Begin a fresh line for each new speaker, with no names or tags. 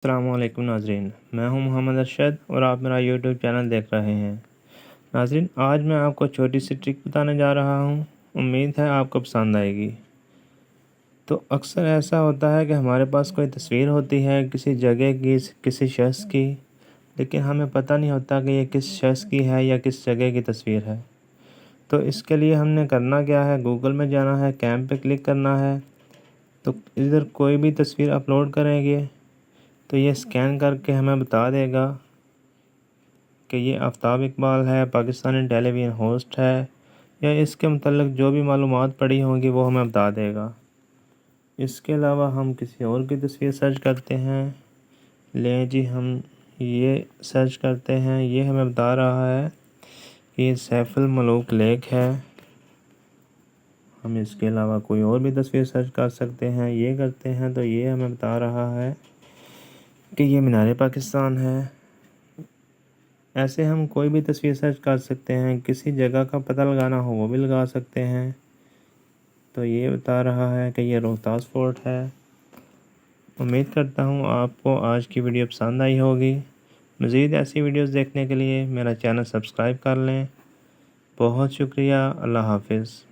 السلام علیکم ناظرین، میں ہوں محمد ارشد اور آپ میرا یوٹیوب چینل دیکھ رہے ہیں۔ ناظرین، آج میں آپ کو چھوٹی سی ٹرک بتانے جا رہا ہوں، امید ہے آپ کو پسند آئے گی۔ تو اکثر ایسا ہوتا ہے کہ ہمارے پاس کوئی تصویر ہوتی ہے کسی جگہ کی، کسی شخص کی، لیکن ہمیں پتہ نہیں ہوتا کہ یہ کس شخص کی ہے یا کس جگہ کی تصویر ہے۔ تو اس کے لیے ہم نے کرنا کیا ہے، گوگل میں جانا ہے، کیمپ پہ کلک کرنا ہے، تو ادھر کوئی بھی تصویر اپلوڈ کریں گے تو یہ اسکین کر کے ہمیں بتا دے گا کہ یہ آفتاب اقبال ہے، پاکستانی ٹیلی ویژن ہوسٹ ہے، یا اس کے متعلق جو بھی معلومات پڑی ہوں گی وہ ہمیں بتا دے گا۔ اس کے علاوہ ہم کسی اور کی تصویر سرچ کرتے ہیں، لیں جی ہم یہ سرچ کرتے ہیں، یہ ہمیں بتا رہا ہے کہ یہ سیف الملوک لیک ہے۔ ہم اس کے علاوہ کوئی اور بھی تصویر سرچ کر سکتے ہیں، یہ کرتے ہیں تو یہ ہمیں بتا رہا ہے کہ یہ مینار پاکستان ہے۔ ایسے ہم کوئی بھی تصویر سرچ کر سکتے ہیں، کسی جگہ کا پتہ لگانا ہو وہ بھی لگا سکتے ہیں۔ تو یہ بتا رہا ہے کہ یہ روہتاس فورٹ ہے۔ امید کرتا ہوں آپ کو آج کی ویڈیو پسند آئی ہوگی۔ مزید ایسی ویڈیوز دیکھنے کے لیے میرا چینل سبسکرائب کر لیں۔ بہت شکریہ، اللہ حافظ۔